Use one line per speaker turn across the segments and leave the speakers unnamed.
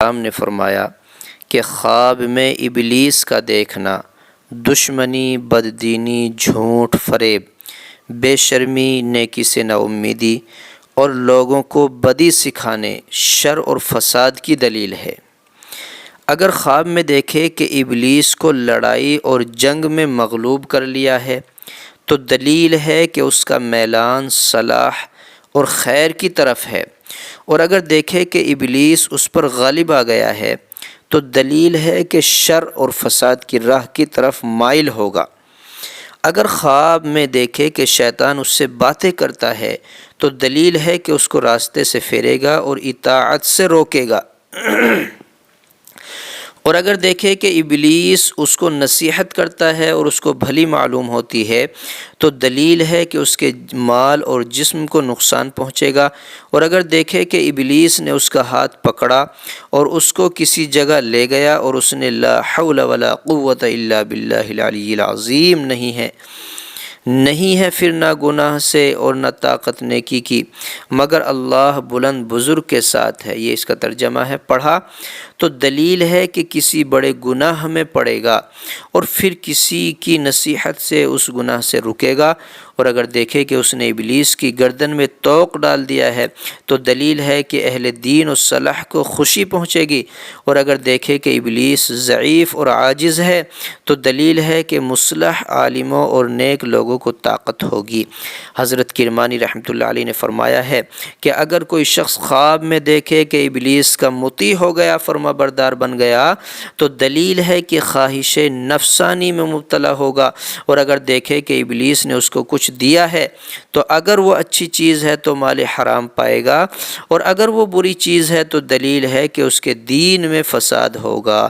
السلام نے فرمایا کہ خواب میں ابلیس کا دیکھنا دشمنی، بددینی، جھوٹ، فریب، بے شرمی، نیکی سے نا امیدی اور لوگوں کو بدی سکھانے، شر اور فساد کی دلیل ہے۔ اگر خواب میں دیکھے کہ ابلیس کو لڑائی اور جنگ میں مغلوب کر لیا ہے تو دلیل ہے کہ اس کا میلان صلاح اور خیر کی طرف ہے، اور اگر دیکھے کہ ابلیس اس پر غالب آ گیا ہے تو دلیل ہے کہ شر اور فساد کی راہ کی طرف مائل ہوگا۔ اگر خواب میں دیکھے کہ شیطان اس سے باتیں کرتا ہے تو دلیل ہے کہ اس کو راستے سے پھیرے گا اور اطاعت سے روکے گا۔ اور اگر دیکھے کہ ابلیس اس کو نصیحت کرتا ہے اور اس کو بھلی معلوم ہوتی ہے تو دلیل ہے کہ اس کے مال اور جسم کو نقصان پہنچے گا۔ اور اگر دیکھے کہ ابلیس نے اس کا ہاتھ پکڑا اور اس کو کسی جگہ لے گیا اور اس نے لا حول ولا قوت الا باللہ العلی العظیم نہیں ہے پھر نہ گناہ سے اور نہ طاقت نیکی کی مگر اللہ بلند بزرگ کے ساتھ ہے، یہ اس کا ترجمہ ہے، پڑھا تو دلیل ہے کہ کسی بڑے گناہ میں پڑے گا اور پھر کسی کی نصیحت سے اس گناہ سے رکے گا۔ اور اگر دیکھے کہ اس نے ابلیس کی گردن میں طوق ڈال دیا ہے تو دلیل ہے کہ اہل دین و صلاح کو خوشی پہنچے گی۔ اور اگر دیکھے کہ ابلیس ضعیف اور عاجز ہے تو دلیل ہے کہ مصلح عالموں اور نیک لوگوں کو طاقت ہوگی۔ حضرت کرمانی رحمۃ اللہ علیہ نے فرمایا ہے کہ اگر کوئی شخص خواب میں دیکھے کہ ابلیس کا مطیع ہو گیا، فرما بردار بن گیا، تو دلیل ہے کہ خواہش نفسانی میں مبتلا ہوگا۔ اور اگر دیکھے کہ ابلیس نے اس کو کچھ دیا ہے تو اگر وہ اچھی چیز ہے تو مال حرام پائے گا، اور اگر وہ بری چیز ہے تو دلیل ہے کہ اس کے دین میں فساد ہوگا۔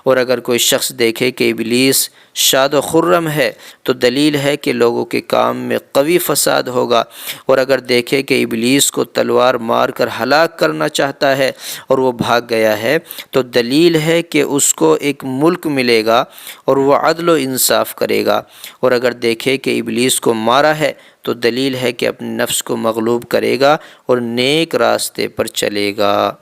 اور اگر کوئی شخص دیکھے کہ ابلیس شاد و خرم ہے تو دلیل ہے کہ لوگوں کے کام میں قوی فساد ہوگا۔ اور اگر دیکھے کہ ابلیس کو تلوار مار کر ہلاک کرنا چاہتا ہے اور وہ بھاگ گیا ہے تو دلیل ہے کہ اس کو ایک ملک ملے گا اور وہ عدل و انصاف کرے گا۔ اور اگر دیکھے کہ ابلیس کو مارا ہے تو دلیل ہے کہ اپنے نفس کو مغلوب کرے گا اور نیک راستے پر چلے گا۔